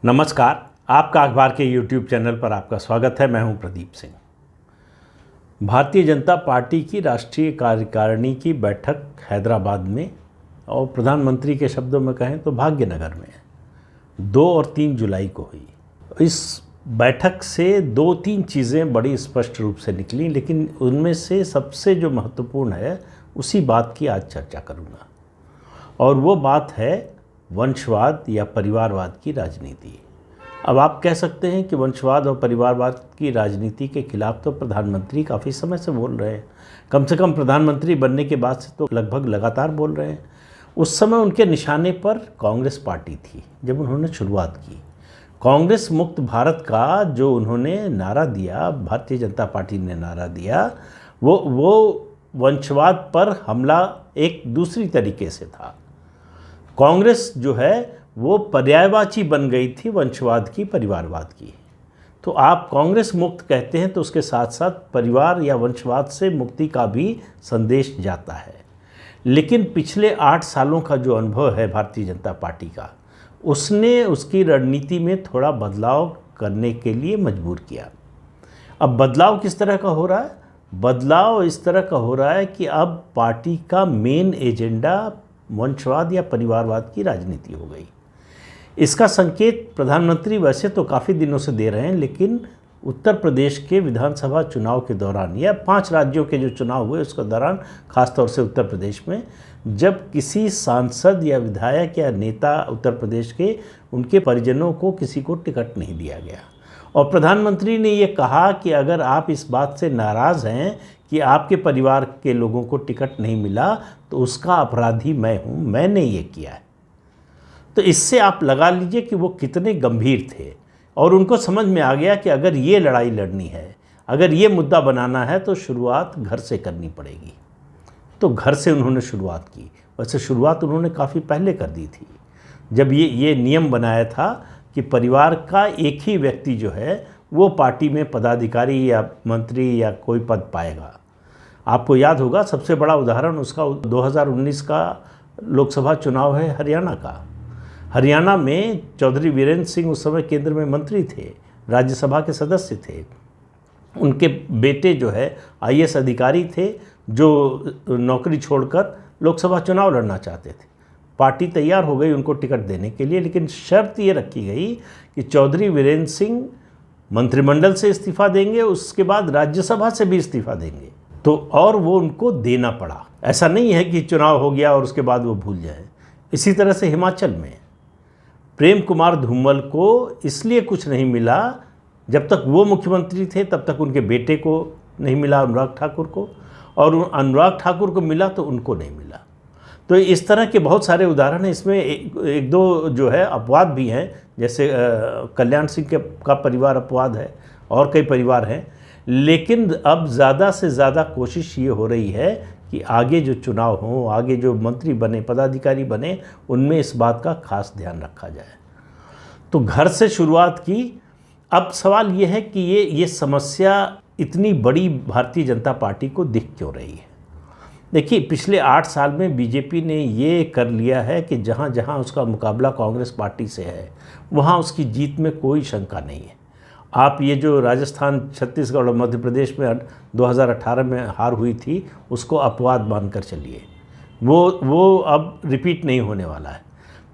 नमस्कार। आपका अखबार के YouTube चैनल पर आपका स्वागत है। मैं हूं प्रदीप सिंह। भारतीय जनता पार्टी की राष्ट्रीय कार्यकारिणी की बैठक हैदराबाद में और प्रधानमंत्री के शब्दों में कहें तो भाग्यनगर में 2 और 3 जुलाई को हुई। इस बैठक से 2-3 चीज़ें बड़ी स्पष्ट रूप से निकली, लेकिन उनमें से सबसे जो महत्वपूर्ण है उसी बात की आज चर्चा करूँगा, और वो बात है वंशवाद या परिवारवाद की राजनीति। अब आप कह सकते हैं कि वंशवाद और परिवारवाद की राजनीति के खिलाफ तो प्रधानमंत्री काफ़ी समय से बोल रहे हैं। कम से कम प्रधानमंत्री बनने के बाद से तो लगभग लगातार बोल रहे हैं। उस समय उनके निशाने पर कांग्रेस पार्टी थी जब उन्होंने शुरुआत की। कांग्रेस मुक्त भारत का जो उन्होंने नारा दिया, भारतीय जनता पार्टी ने नारा दिया, वो वंशवाद पर हमला एक दूसरी तरीके से था। कांग्रेस जो है वो पर्यायवाची बन गई थी वंशवाद की, परिवारवाद की। तो आप कांग्रेस मुक्त कहते हैं तो उसके साथ साथ परिवार या वंशवाद से मुक्ति का भी संदेश जाता है। लेकिन पिछले 8 सालों का जो अनुभव है भारतीय जनता पार्टी का, उसने उसकी रणनीति में थोड़ा बदलाव करने के लिए मजबूर किया। अब बदलाव किस तरह का हो रहा है? बदलाव इस तरह का हो रहा है कि अब पार्टी का मेन एजेंडा वंशवाद या परिवारवाद की राजनीति हो गई। इसका संकेत प्रधानमंत्री वैसे तो काफ़ी दिनों से दे रहे हैं, लेकिन उत्तर प्रदेश के विधानसभा चुनाव के दौरान या 5 राज्यों के जो चुनाव हुए उसके दौरान, खासतौर से उत्तर प्रदेश में, जब किसी सांसद या विधायक या नेता उत्तर प्रदेश के, उनके परिजनों को किसी को टिकट नहीं दिया गया, और प्रधानमंत्री ने ये कहा कि अगर आप इस बात से नाराज़ हैं कि आपके परिवार के लोगों को टिकट नहीं मिला तो उसका अपराधी मैं हूँ, मैंने ये किया है। तो इससे आप लगा लीजिए कि वो कितने गंभीर थे, और उनको समझ में आ गया कि अगर ये लड़ाई लड़नी है, अगर ये मुद्दा बनाना है तो शुरुआत घर से करनी पड़ेगी। तो घर से उन्होंने शुरुआत की। वैसे शुरुआत उन्होंने काफ़ी पहले कर दी थी, जब ये नियम बनाया था कि परिवार का एक ही व्यक्ति जो है वो पार्टी में पदाधिकारी या मंत्री या कोई पद पाएगा। आपको याद होगा, सबसे बड़ा उदाहरण उसका 2019 का लोकसभा चुनाव है हरियाणा का। हरियाणा में चौधरी वीरेंद्र सिंह उस समय केंद्र में मंत्री थे, राज्यसभा के सदस्य थे। उनके बेटे जो है IAS अधिकारी थे, जो नौकरी छोड़कर लोकसभा चुनाव लड़ना चाहते थे। पार्टी तैयार हो गई उनको टिकट देने के लिए, लेकिन शर्त ये रखी गई कि चौधरी वीरेंद्र सिंह मंत्रिमंडल से इस्तीफा देंगे, उसके बाद राज्यसभा से भी इस्तीफा देंगे। तो और वो उनको देना पड़ा। ऐसा नहीं है कि चुनाव हो गया और उसके बाद वो भूल जाए। इसी तरह से हिमाचल में प्रेम कुमार धूमल को इसलिए कुछ नहीं मिला, जब तक वो मुख्यमंत्री थे तब तक उनके बेटे को नहीं मिला, अनुराग ठाकुर को, और अनुराग ठाकुर को मिला तो उनको नहीं मिला। तो इस तरह के बहुत सारे उदाहरण हैं। इसमें एक दो जो है अपवाद भी हैं, जैसे कल्याण सिंह का परिवार अपवाद है, और कई परिवार हैं। लेकिन अब ज़्यादा से ज़्यादा कोशिश ये हो रही है कि आगे जो चुनाव हों, आगे जो मंत्री बने, पदाधिकारी बने, उनमें इस बात का खास ध्यान रखा जाए। तो घर से शुरुआत की। अब सवाल ये है कि ये समस्या इतनी बड़ी भारतीय जनता पार्टी को दिख क्यों रही है? देखिए, पिछले 8 साल में बीजेपी ने ये कर लिया है कि जहाँ जहाँ उसका मुकाबला कांग्रेस पार्टी से है, वहाँ उसकी जीत में कोई शंका नहीं है। आप ये जो राजस्थान, छत्तीसगढ़ और मध्य प्रदेश में 2018 में हार हुई थी, उसको अपवाद मानकर चलिए, वो अब रिपीट नहीं होने वाला है।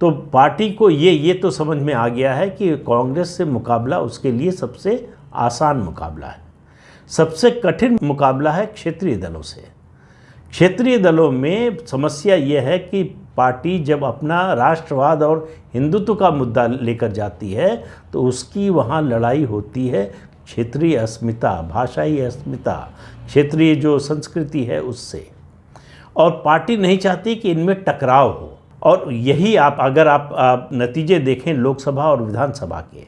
तो पार्टी को ये तो समझ में आ गया है कि कांग्रेस से मुकाबला उसके लिए सबसे आसान मुकाबला है। सबसे कठिन मुकाबला है क्षेत्रीय दलों से। क्षेत्रीय दलों में समस्या ये है कि पार्टी जब अपना राष्ट्रवाद और हिंदुत्व का मुद्दा लेकर जाती है तो उसकी वहाँ लड़ाई होती है क्षेत्रीय अस्मिता, भाषाई अस्मिता, क्षेत्रीय जो संस्कृति है उससे, और पार्टी नहीं चाहती कि इनमें टकराव हो। और यही अगर आप नतीजे देखें लोकसभा और विधानसभा के,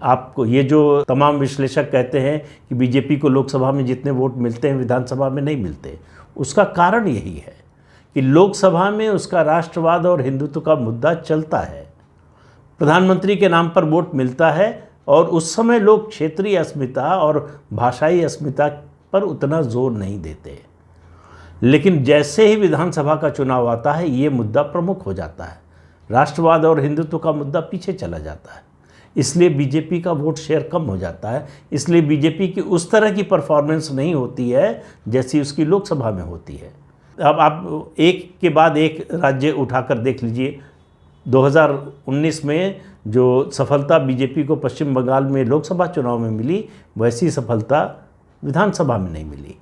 आपको ये जो तमाम विश्लेषक कहते हैं कि बीजेपी को लोकसभा में जितने वोट मिलते हैं विधानसभा में नहीं मिलते, उसका कारण यही है कि लोकसभा में उसका राष्ट्रवाद और हिंदुत्व का मुद्दा चलता है, प्रधानमंत्री के नाम पर वोट मिलता है, और उस समय लोग क्षेत्रीय अस्मिता और भाषाई अस्मिता पर उतना जोर नहीं देते। लेकिन जैसे ही विधानसभा का चुनाव आता है, ये मुद्दा प्रमुख हो जाता है, राष्ट्रवाद और हिंदुत्व का मुद्दा पीछे चला जाता है। इसलिए बीजेपी का वोट शेयर कम हो जाता है, इसलिए बीजेपी की उस तरह की परफॉर्मेंस नहीं होती है जैसी उसकी लोकसभा में होती है। अब आप एक के बाद एक राज्य उठाकर देख लीजिए। 2019 में जो सफलता बीजेपी को पश्चिम बंगाल में लोकसभा चुनाव में मिली, वैसी सफलता विधानसभा में नहीं मिली।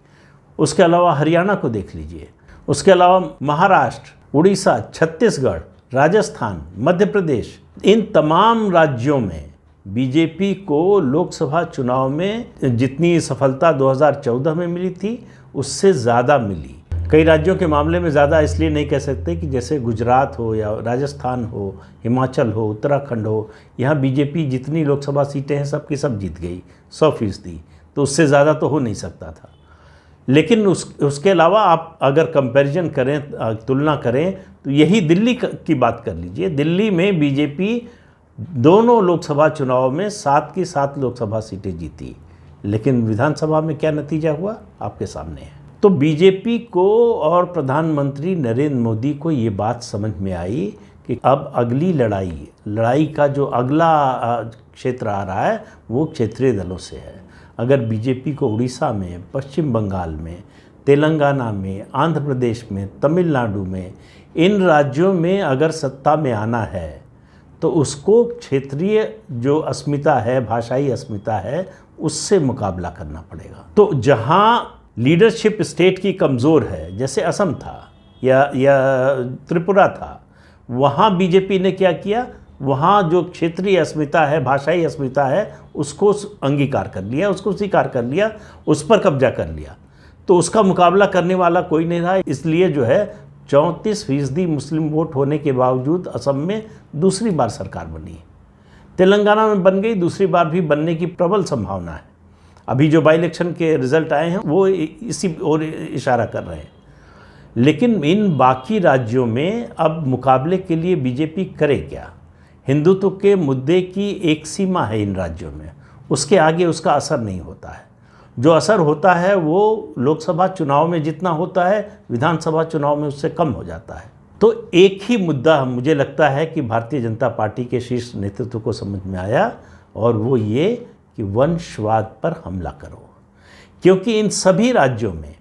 उसके अलावा हरियाणा को देख लीजिए, उसके अलावा महाराष्ट्र, उड़ीसा, छत्तीसगढ़, राजस्थान, मध्य प्रदेश, इन तमाम राज्यों में बीजेपी को लोकसभा चुनाव में जितनी सफलता 2014 में मिली थी उससे ज़्यादा मिली। कई राज्यों के मामले में ज़्यादा इसलिए नहीं कह सकते कि जैसे गुजरात हो या राजस्थान हो, हिमाचल हो, उत्तराखंड हो, यहाँ बीजेपी जितनी लोकसभा सीटें हैं सब की सब जीत गई 100%, तो उससे ज़्यादा तो हो नहीं सकता था। लेकिन उसके अलावा आप अगर कंपैरिजन करें, तुलना करें, तो यही दिल्ली की बात कर लीजिए। दिल्ली में बीजेपी दोनों लोकसभा चुनाव में 7 की 7 लोकसभा सीटें जीती, लेकिन विधानसभा में क्या नतीजा हुआ आपके सामने है। तो बीजेपी को और प्रधानमंत्री नरेंद्र मोदी को ये बात समझ में आई कि अब अगली लड़ाई का जो अगला क्षेत्र आ रहा है वो क्षेत्रीय दलों से है। अगर बीजेपी को उड़ीसा में, पश्चिम बंगाल में, तेलंगाना में, आंध्र प्रदेश में, तमिलनाडु में, इन राज्यों में अगर सत्ता में आना है तो उसको क्षेत्रीय जो अस्मिता है, भाषाई अस्मिता है, उससे मुकाबला करना पड़ेगा। तो जहाँ लीडरशिप स्टेट की कमज़ोर है, जैसे असम था या त्रिपुरा था, वहाँ बीजेपी ने क्या किया, वहाँ जो क्षेत्रीय अस्मिता है, भाषाई अस्मिता है, उसको अंगीकार कर लिया, उसको स्वीकार कर लिया, उस पर कब्जा कर लिया। तो उसका मुकाबला करने वाला कोई नहीं रहा। इसलिए जो है 34% मुस्लिम वोट होने के बावजूद असम में दूसरी बार सरकार बनी। तेलंगाना में बन गई, दूसरी बार भी बनने की प्रबल संभावना है। अभी जो बाई इलेक्शन के रिज़ल्ट आए हैं वो इसी ओर इशारा कर रहे हैं। लेकिन इन बाकी राज्यों में अब मुकाबले के लिए बीजेपी करे क्या? हिंदुत्व के मुद्दे की एक सीमा है इन राज्यों में, उसके आगे उसका असर नहीं होता है। जो असर होता है वो लोकसभा चुनाव में जितना होता है, विधानसभा चुनाव में उससे कम हो जाता है। तो एक ही मुद्दा मुझे लगता है कि भारतीय जनता पार्टी के शीर्ष नेतृत्व को समझ में आया, और वो ये कि वंशवाद पर हमला करो। क्योंकि इन सभी राज्यों में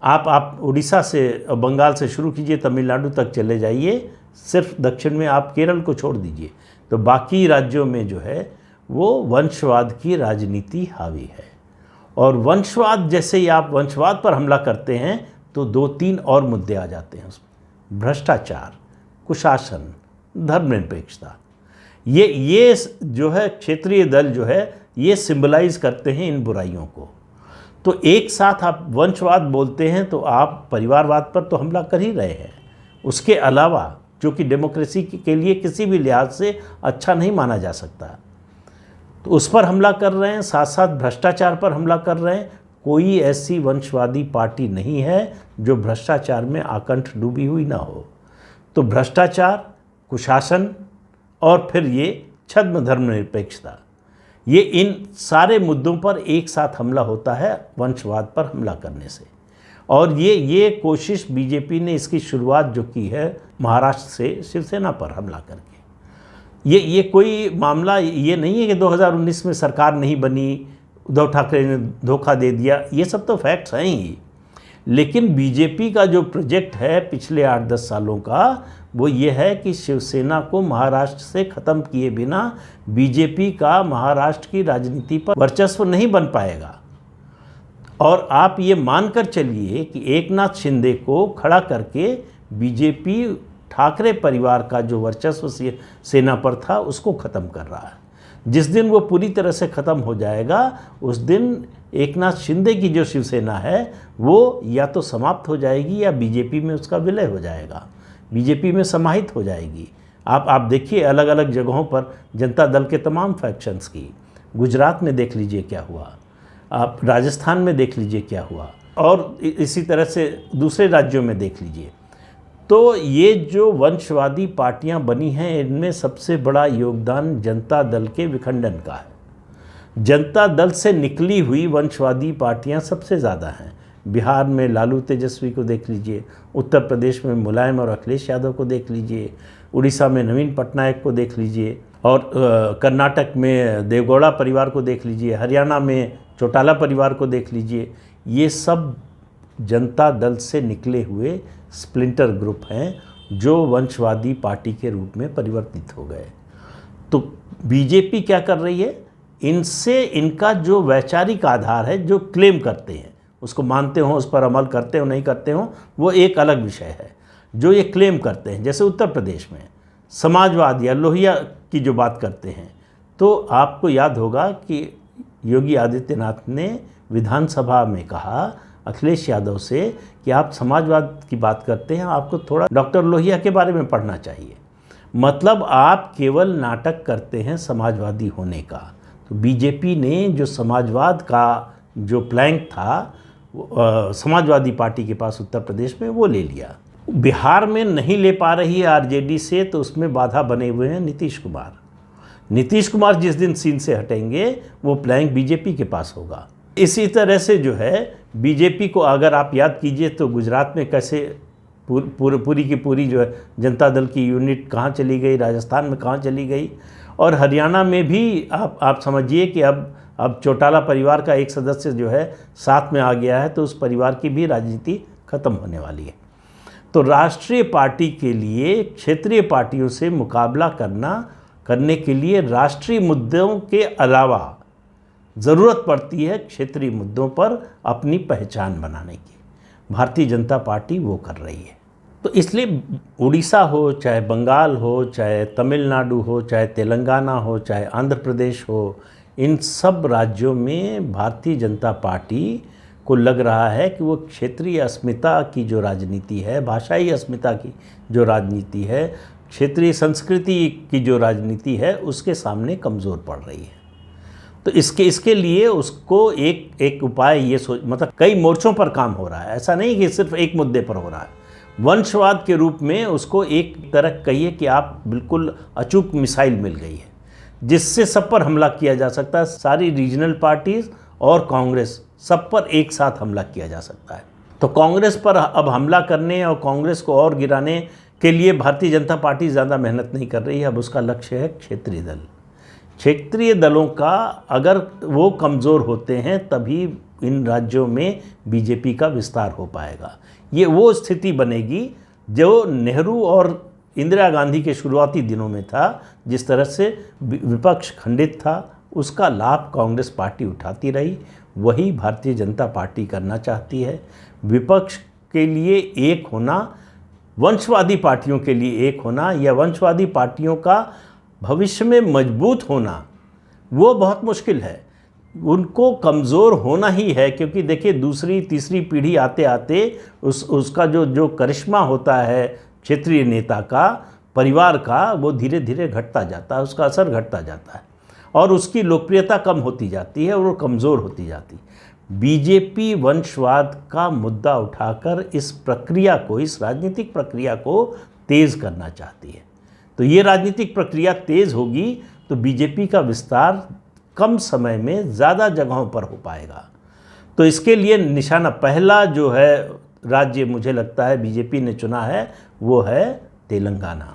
आप उड़ीसा से, बंगाल से शुरू कीजिए, तमिलनाडु तक चले जाइए, सिर्फ दक्षिण में आप केरल को छोड़ दीजिए, तो बाकी राज्यों में जो है वो वंशवाद की राजनीति हावी है। और वंशवाद, जैसे ही आप वंशवाद पर हमला करते हैं तो 2-3 और मुद्दे आ जाते हैं उसमें। भ्रष्टाचार, कुशासन, धर्मनिरपेक्षता, ये जो है क्षेत्रीय दल जो है ये सिंबलाइज करते हैं इन बुराइयों को। तो एक साथ आप वंशवाद बोलते हैं तो आप परिवारवाद पर तो हमला कर ही रहे हैं, उसके अलावा जो कि डेमोक्रेसी के लिए किसी भी लिहाज से अच्छा नहीं माना जा सकता, तो उस पर हमला कर रहे हैं, साथ साथ भ्रष्टाचार पर हमला कर रहे हैं। कोई ऐसी वंशवादी पार्टी नहीं है जो भ्रष्टाचार में आकंठ डूबी हुई ना हो। तो भ्रष्टाचार, कुशासन और फिर ये छद्म धर्मनिरपेक्षता, ये इन सारे मुद्दों पर एक साथ हमला होता है वंशवाद पर हमला करने से। और ये कोशिश बीजेपी ने इसकी शुरुआत जो की है महाराष्ट्र से शिवसेना पर हमला करके। ये कोई मामला ये नहीं है कि 2019 में सरकार नहीं बनी, उद्धव ठाकरे ने धोखा दे दिया, ये सब तो फैक्ट्स हैं ही। लेकिन बीजेपी का जो प्रोजेक्ट है पिछले 8-10 सालों का, वो ये है कि शिवसेना को महाराष्ट्र से ख़त्म किए बिना बीजेपी का महाराष्ट्र की राजनीति पर वर्चस्व नहीं बन पाएगा। और आप ये मानकर चलिए कि एकनाथ शिंदे को खड़ा करके बीजेपी ठाकरे परिवार का जो वर्चस्व सेना पर था उसको ख़त्म कर रहा है। जिस दिन वो पूरी तरह से ख़त्म हो जाएगा, उस दिन एकनाथ शिंदे की जो शिवसेना है वो या तो समाप्त हो जाएगी या बीजेपी में उसका विलय हो जाएगा, बीजेपी में समाहित हो जाएगी। आप देखिए अलग अलग जगहों पर जनता दल के तमाम फैक्शंस की, गुजरात में देख लीजिए क्या हुआ, आप राजस्थान में देख लीजिए क्या हुआ, और इसी तरह से दूसरे राज्यों में देख लीजिए। तो ये जो वंशवादी पार्टियां बनी हैं, इनमें सबसे बड़ा योगदान जनता दल के विखंडन का है। जनता दल से निकली हुई वंशवादी पार्टियां सबसे ज़्यादा हैं। बिहार में लालू तेजस्वी को देख लीजिए, उत्तर प्रदेश में मुलायम और अखिलेश यादव को देख लीजिए, उड़ीसा में नवीन पटनायक को देख लीजिए, और कर्नाटक में देवगौड़ा परिवार को देख लीजिए, हरियाणा में चौटाला परिवार को देख लीजिए। ये सब जनता दल से निकले हुए स्प्लिंटर ग्रुप हैं जो वंशवादी पार्टी के रूप में परिवर्तित हो गए। तो बीजेपी क्या कर रही है, इनसे इनका जो वैचारिक आधार है, जो क्लेम करते हैं, उसको मानते हो, उस पर अमल करते हो नहीं करते हो, वो एक अलग विषय है। जो ये क्लेम करते हैं, जैसे उत्तर प्रदेश में समाजवाद या लोहिया की जो बात करते हैं, तो आपको याद होगा कि योगी आदित्यनाथ ने विधानसभा में कहा अखिलेश यादव से कि आप समाजवाद की बात करते हैं, आपको थोड़ा डॉक्टर लोहिया के बारे में पढ़ना चाहिए। मतलब आप केवल नाटक करते हैं समाजवादी होने का। तो बीजेपी ने जो समाजवाद का जो प्लैंक था समाजवादी पार्टी के पास उत्तर प्रदेश में, वो ले लिया। बिहार में नहीं ले पा रही है आरजेडी से, तो उसमें बाधा बने हुए हैं नीतीश कुमार। नीतीश कुमार जिस दिन सीन से हटेंगे, वो प्लैंक बीजेपी के पास होगा। इसी तरह से जो है बीजेपी को अगर आप याद कीजिए तो गुजरात में कैसे पूरी की पूरी जो है जनता दल की यूनिट कहाँ चली गई, राजस्थान में कहाँ चली गई, और हरियाणा में भी आप समझिए कि अब चौटाला परिवार का एक सदस्य जो है साथ में आ गया है, तो उस परिवार की भी राजनीति खत्म होने वाली है। तो राष्ट्रीय पार्टी के लिए क्षेत्रीय पार्टियों से मुकाबला करने के लिए राष्ट्रीय मुद्दों के अलावा ज़रूरत पड़ती है क्षेत्रीय मुद्दों पर अपनी पहचान बनाने की। भारतीय जनता पार्टी वो कर रही है। तो इसलिए उड़ीसा हो, चाहे बंगाल हो, चाहे तमिलनाडु हो, चाहे तेलंगाना हो, चाहे आंध्र प्रदेश हो, इन सब राज्यों में भारतीय जनता पार्टी को लग रहा है कि वो क्षेत्रीय अस्मिता की जो राजनीति है, भाषाई अस्मिता की जो राजनीति है, क्षेत्रीय संस्कृति की जो राजनीति है, उसके सामने कमज़ोर पड़ रही है। तो इसके लिए उसको एक उपाय ये मतलब कई मोर्चों पर काम हो रहा है, ऐसा नहीं कि सिर्फ एक मुद्दे पर हो रहा है। वंशवाद के रूप में उसको एक तरह कहिए कि आप बिल्कुल अचूक मिसाइल मिल गई है, जिससे सब पर हमला किया जा सकता है। सारी रीजनल पार्टीज़ और कांग्रेस, सब पर एक साथ हमला किया जा सकता है। तो कांग्रेस पर अब हमला करने और कांग्रेस को और गिराने के लिए भारतीय जनता पार्टी ज़्यादा मेहनत नहीं कर रही है। अब उसका लक्ष्य है क्षेत्रीय दल। क्षेत्रीय दलों का अगर वो कमज़ोर होते हैं, तभी इन राज्यों में बीजेपी का विस्तार हो पाएगा। ये वो स्थिति बनेगी जो नेहरू और इंदिरा गांधी के शुरुआती दिनों में था। जिस तरह से विपक्ष खंडित था, उसका लाभ कांग्रेस पार्टी उठाती रही, वही भारतीय जनता पार्टी करना चाहती है। विपक्ष के लिए एक होना, वंशवादी पार्टियों के लिए एक होना, या वंशवादी पार्टियों का भविष्य में मजबूत होना, वो बहुत मुश्किल है। उनको कमज़ोर होना ही है, क्योंकि देखिए दूसरी तीसरी पीढ़ी आते आते उसका जो करिश्मा होता है क्षेत्रीय नेता का, परिवार का, वो धीरे धीरे घटता जाता है, उसका असर घटता जाता है और उसकी लोकप्रियता कम होती जाती है और वो कमज़ोर होती जाती है। बीजेपी वंशवाद का मुद्दा उठाकर इस प्रक्रिया को, इस राजनीतिक प्रक्रिया को तेज़ करना चाहती है। तो ये राजनीतिक प्रक्रिया तेज़ होगी तो बीजेपी का विस्तार कम समय में ज़्यादा जगहों पर हो पाएगा। तो इसके लिए निशाना, पहला जो है राज्य मुझे लगता है बीजेपी ने चुना है, वो है तेलंगाना।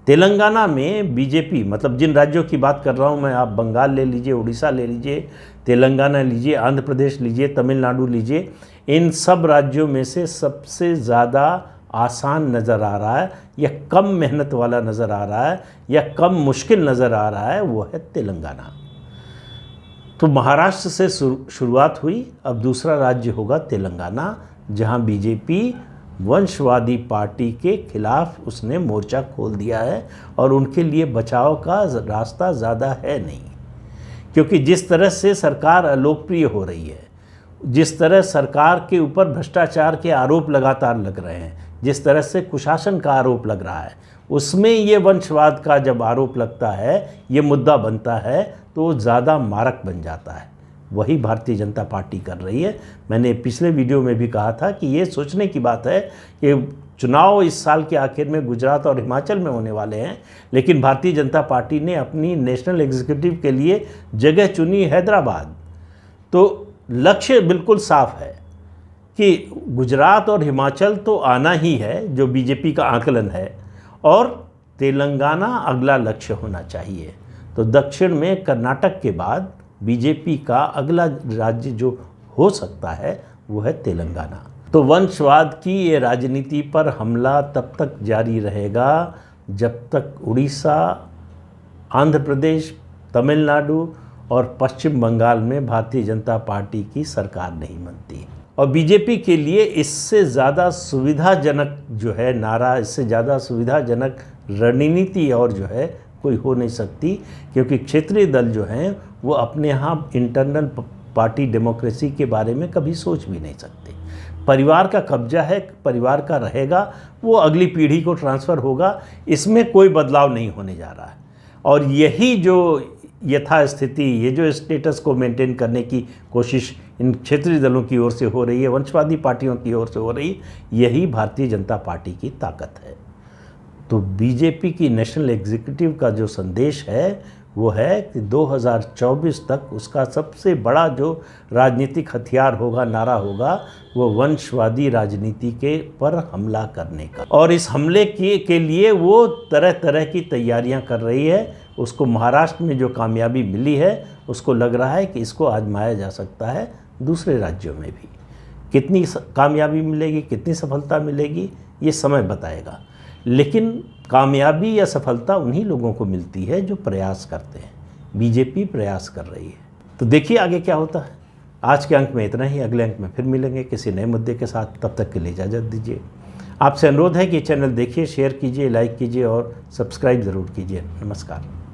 तेलंगाना में बीजेपी, मतलब जिन राज्यों की बात कर रहा हूँ मैं, आप बंगाल ले लीजिए, उड़ीसा ले लीजिए, तेलंगाना लीजिए, आंध्र प्रदेश लीजिए, तमिलनाडु लीजिए, इन सब राज्यों में से सबसे ज़्यादा आसान नज़र आ रहा है या कम मेहनत वाला नज़र आ रहा है या कम मुश्किल नज़र आ रहा है, वो है तेलंगाना। तो महाराष्ट्र से शुरुआत हुई, अब दूसरा राज्य होगा तेलंगाना, जहां बीजेपी वंशवादी पार्टी के खिलाफ उसने मोर्चा खोल दिया है और उनके लिए बचाव का रास्ता ज़्यादा है नहीं। क्योंकि जिस तरह से सरकार अलोकप्रिय हो रही है, जिस तरह सरकार के ऊपर भ्रष्टाचार के आरोप लगातार लग रहे हैं, जिस तरह से कुशासन का आरोप लग रहा है, उसमें ये वंशवाद का जब आरोप लगता है, ये मुद्दा बनता है, तो ज़्यादा मारक बन जाता है। वही भारतीय जनता पार्टी कर रही है। मैंने पिछले वीडियो में भी कहा था कि ये सोचने की बात है कि चुनाव इस साल के आखिर में गुजरात और हिमाचल में होने वाले हैं, लेकिन भारतीय जनता पार्टी ने अपनी नेशनल एग्जीक्यूटिव के लिए जगह चुनी हैदराबाद। तो लक्ष्य बिल्कुल साफ है कि गुजरात और हिमाचल तो आना ही है, जो बीजेपी का आकलन है, और तेलंगाना अगला लक्ष्य होना चाहिए। तो दक्षिण में कर्नाटक के बाद बीजेपी का अगला राज्य जो हो सकता है वो है तेलंगाना। तो वंशवाद की ये राजनीति पर हमला तब तक जारी रहेगा जब तक उड़ीसा, आंध्र प्रदेश, तमिलनाडु और पश्चिम बंगाल में भारतीय जनता पार्टी की सरकार नहीं बनती। और बीजेपी के लिए इससे ज़्यादा सुविधाजनक जो है नारा, इससे ज़्यादा सुविधाजनक रणनीति और जो है कोई हो नहीं सकती, क्योंकि क्षेत्रीय दल जो हैं वो अपने यहाँ इंटरनल पार्टी डेमोक्रेसी के बारे में कभी सोच भी नहीं सकते। परिवार का कब्जा है, परिवार का रहेगा, वो अगली पीढ़ी को ट्रांसफ़र होगा, इसमें कोई बदलाव नहीं होने जा रहा है। और यही जो यथास्थिति, ये जो स्टेटस को मेंटेन करने की कोशिश इन क्षेत्रीय दलों की ओर से हो रही है, वंशवादी पार्टियों की ओर से हो रही है, यही भारतीय जनता पार्टी की ताकत है। तो बीजेपी की नेशनल एग्जीक्यूटिव का जो संदेश है वो है कि 2024 तक उसका सबसे बड़ा जो राजनीतिक हथियार होगा, नारा होगा, वो वंशवादी राजनीति के पर हमला करने का। और इस हमले के लिए वो तरह तरह की तैयारियां कर रही है। उसको महाराष्ट्र में जो कामयाबी मिली है, उसको लग रहा है कि इसको आजमाया जा सकता है दूसरे राज्यों में भी। कितनी कामयाबी मिलेगी, कितनी सफलता मिलेगी, ये समय बताएगा। लेकिन कामयाबी या सफलता उन्हीं लोगों को मिलती है जो प्रयास करते हैं। बीजेपी प्रयास कर रही है, तो देखिए आगे क्या होता है। आज के अंक में इतना ही, अगले अंक में फिर मिलेंगे किसी नए मुद्दे के साथ। तब तक के लिए इजाज़त दीजिए। आपसे अनुरोध है कि चैनल देखिए, शेयर कीजिए, लाइक कीजिए और सब्सक्राइब ज़रूर कीजिए। नमस्कार।